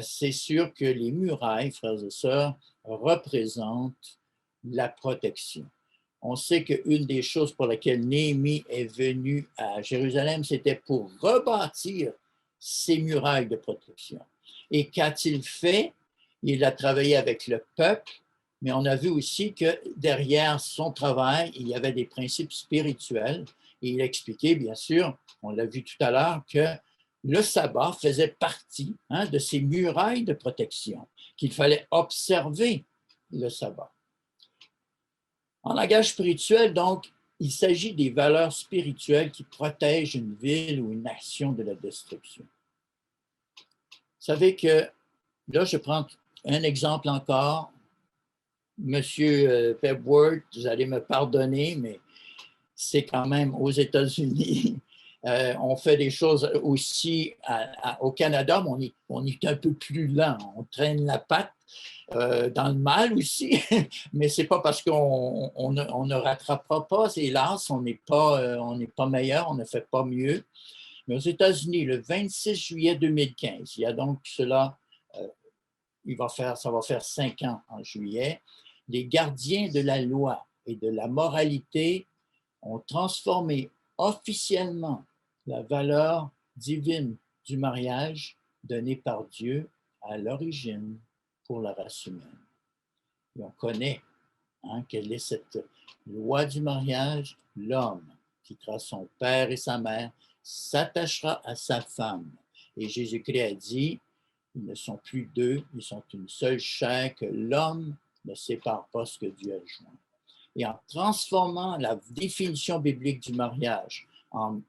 A: C'est sûr que les murailles, frères et sœurs, représentent la protection. On sait qu'une des choses pour laquelle Néhémie est venu à Jérusalem, c'était pour rebâtir ces murailles de protection. Et qu'a-t-il fait? Il a travaillé avec le peuple, mais on a vu aussi que derrière son travail, il y avait des principes spirituels. Et il a expliqué, bien sûr, on l'a vu tout à l'heure, que le sabbat faisait partie de ces murailles de protection, qu'il fallait observer le sabbat. En langage spirituel, donc, il s'agit des valeurs spirituelles qui protègent une ville ou une nation de la destruction. Vous savez que, là, je prends un exemple encore. Monsieur Pepworth, vous allez me pardonner, mais c'est quand même aux États-Unis. On fait des choses aussi au Canada, mais on est un peu plus lent. On traîne la patte dans le mal aussi, mais ce n'est pas parce qu'on ne rattrapera pas, hélas, on n'est pas meilleur, on ne fait pas mieux. Mais aux États-Unis, le 26 juillet 2015, il y a donc cela, ça va faire 5 ans en juillet, les gardiens de la loi et de la moralité ont transformé officiellement la valeur divine du mariage donné par Dieu à l'origine pour la race humaine. Et on connaît quelle est cette loi du mariage. L'homme quittera son père et sa mère, s'attachera à sa femme. Et Jésus-Christ a dit, ils ne sont plus deux, ils sont une seule chair, que l'homme ne sépare pas ce que Dieu a joint. Et en transformant la définition biblique du mariage, en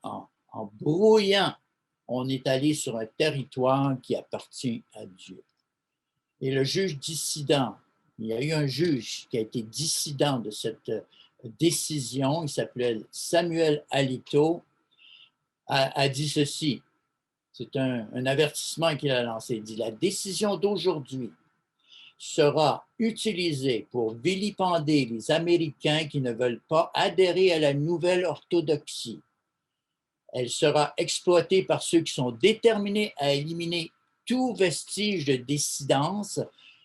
A: brouillant, on est allé sur un territoire qui appartient à Dieu. Et le juge dissident, il y a eu un juge qui a été dissident de cette décision, il s'appelait Samuel Alito, a dit ceci, c'est un avertissement qu'il a lancé, il dit « La décision d'aujourd'hui sera utilisée pour vilipender les Américains qui ne veulent pas adhérer à la nouvelle orthodoxie. Elle sera exploitée par ceux qui sont déterminés à éliminer tout vestige de dissidence.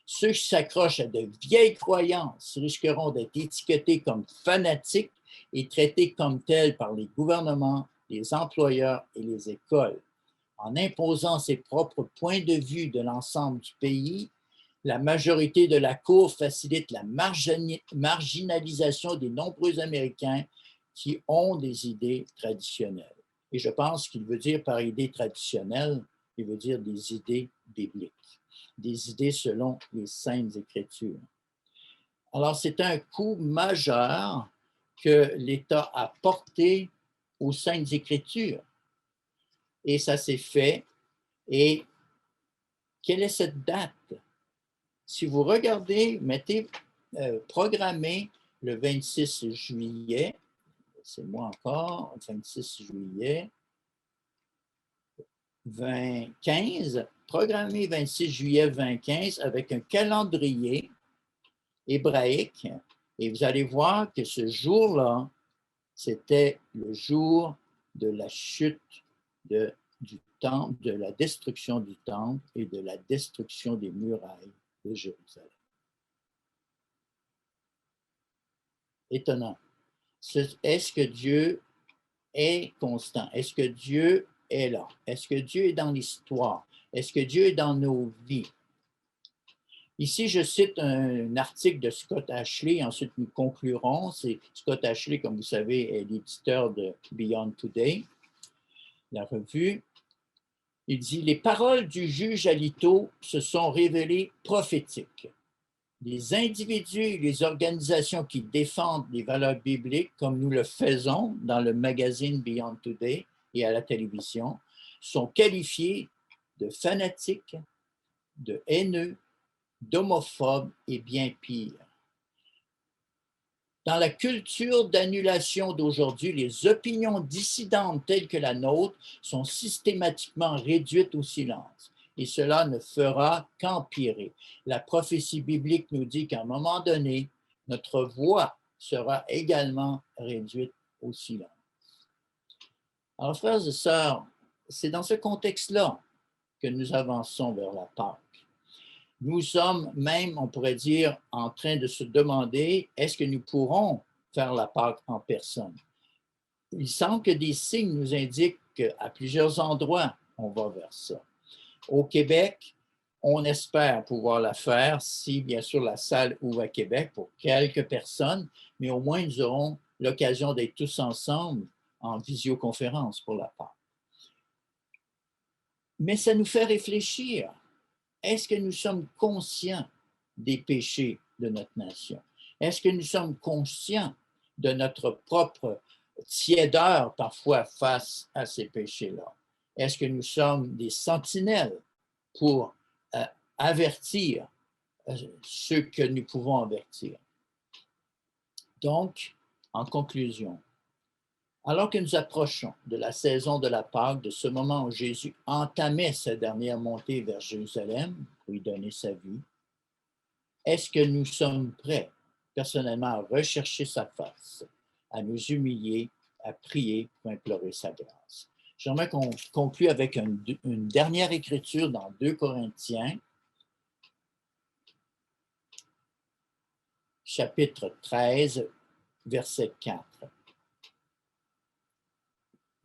A: Ceux qui s'accrochent à de vieilles croyances risqueront d'être étiquetés comme fanatiques et traités comme tels par les gouvernements, les employeurs et les écoles. En imposant ses propres points de vue de l'ensemble du pays, la majorité de la Cour facilite la marginalisation des nombreux Américains qui ont des idées traditionnelles. Et je pense qu'il veut dire par idées traditionnelles, il veut dire des idées bibliques, des idées selon les Saintes Écritures. Alors, c'est un coup majeur que l'État a porté aux Saintes Écritures. Et ça s'est fait. Et quelle est cette date? Si vous regardez, programmez le 26 juillet, c'est moi encore, 26 juillet 2015, programmez 26 juillet 2015 avec un calendrier hébraïque et vous allez voir que ce jour-là, c'était le jour de la chute du temple, de la destruction du temple et de la destruction des murailles de Jérusalem. Étonnant. Est-ce que Dieu est constant? Est-ce que Dieu est là? Est-ce que Dieu est dans l'histoire? Est-ce que Dieu est dans nos vies? Ici, je cite un article de Scott Ashley, ensuite nous conclurons. Scott Ashley, comme vous savez, est l'éditeur de Beyond Today, la revue. Il dit « Les paroles du juge Alito se sont révélées prophétiques. Les individus et les organisations qui défendent les valeurs bibliques, comme nous le faisons dans le magazine Beyond Today et à la télévision, sont qualifiés de fanatiques, de haineux, d'homophobes et bien pire. Dans la culture d'annulation d'aujourd'hui, les opinions dissidentes telles que la nôtre sont systématiquement réduites au silence. Et cela ne fera qu'empirer. La prophétie biblique nous dit qu'à un moment donné, notre voix sera également réduite au silence. Alors, frères et sœurs, c'est dans ce contexte-là que nous avançons vers la Pâque. Nous sommes même, on pourrait dire, en train de se demander, est-ce que nous pourrons faire la Pâque en personne? Il semble que des signes nous indiquent qu'à plusieurs endroits, on va vers ça. Au Québec, on espère pouvoir la faire si, bien sûr, la salle ouvre à Québec pour quelques personnes, mais au moins nous aurons l'occasion d'être tous ensemble en visioconférence pour la Pâque. Mais ça nous fait réfléchir. Est-ce que nous sommes conscients des péchés de notre nation? Est-ce que nous sommes conscients de notre propre tiédeur parfois face à ces péchés-là? Est-ce que nous sommes des sentinelles pour avertir ceux que nous pouvons avertir? Donc, en conclusion, alors que nous approchons de la saison de la Pâque, de ce moment où Jésus entamait sa dernière montée vers Jérusalem pour y donner sa vie, est-ce que nous sommes prêts, personnellement, à rechercher sa face, à nous humilier, à prier pour implorer sa grâce? J'aimerais qu'on conclue avec une dernière écriture dans 2 Corinthiens, chapitre 13, verset 4.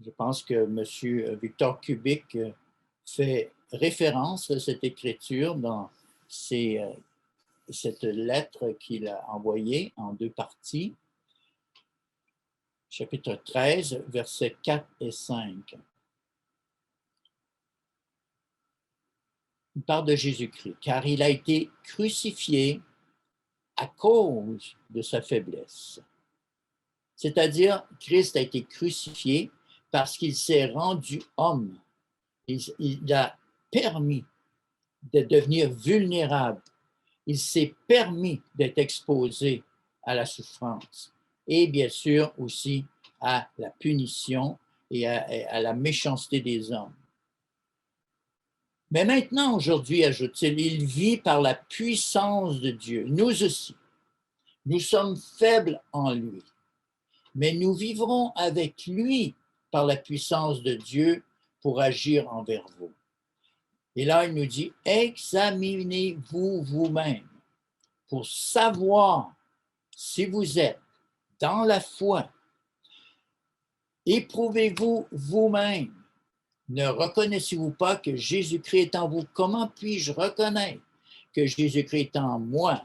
A: Je pense que M. Victor Kubik fait référence à cette écriture dans cette lettre qu'il a envoyée en 2 parties. Chapitre 13, versets 4 et 5. Il parle de Jésus-Christ, car il a été crucifié à cause de sa faiblesse. C'est-à-dire, Christ a été crucifié parce qu'il s'est rendu homme. Il a permis de devenir vulnérable. Il s'est permis d'être exposé à la souffrance et bien sûr aussi à la punition et à la méchanceté des hommes. Mais maintenant, aujourd'hui, ajoute-t-il, il vit par la puissance de Dieu. Nous aussi, nous sommes faibles en lui, mais nous vivrons avec lui par la puissance de Dieu pour agir envers vous. Et là, il nous dit, examinez-vous vous-même pour savoir si vous êtes dans la foi. Éprouvez-vous vous-même. Ne reconnaissez-vous pas que Jésus-Christ est en vous? Comment puis-je reconnaître que Jésus-Christ est en moi?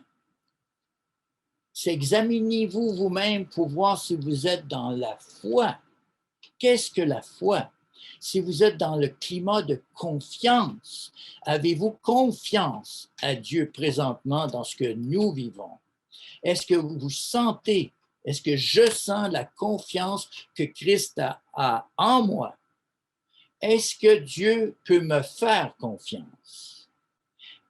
A: C'est examinez-vous vous-même pour voir si vous êtes dans la foi. Qu'est-ce que la foi? Si vous êtes dans le climat de confiance, avez-vous confiance à Dieu présentement dans ce que nous vivons? Est-ce que vous vous sentez Est-ce que je sens la confiance que Christ a en moi? Est-ce que Dieu peut me faire confiance?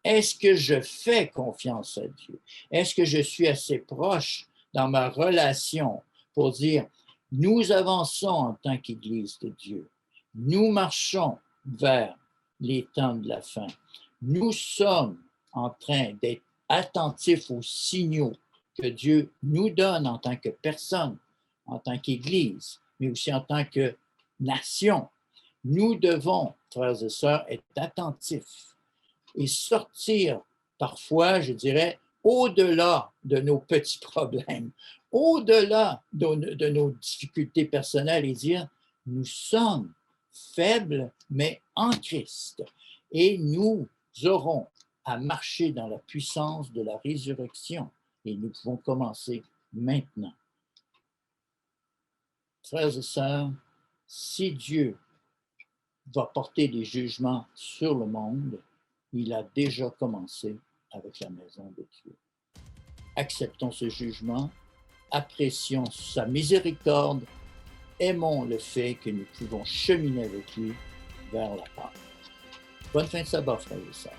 A: Est-ce que je fais confiance à Dieu? Est-ce que je suis assez proche dans ma relation pour dire, nous avançons en tant qu'Église de Dieu. Nous marchons vers les temps de la fin. Nous sommes en train d'être attentifs aux signaux que Dieu nous donne en tant que personne, en tant qu'Église, mais aussi en tant que nation. Nous devons, frères et sœurs, être attentifs et sortir parfois, je dirais, au-delà de nos petits problèmes, au-delà de nos difficultés personnelles et dire, nous sommes faibles, mais en Christ. Et nous aurons à marcher dans la puissance de la résurrection. Et nous pouvons commencer maintenant. Frères et sœurs, si Dieu va porter des jugements sur le monde, il a déjà commencé avec la maison de Dieu. Acceptons ce jugement, apprécions sa miséricorde, aimons le fait que nous pouvons cheminer avec lui vers la paix. Bonne fin de sabbat, frères et sœurs.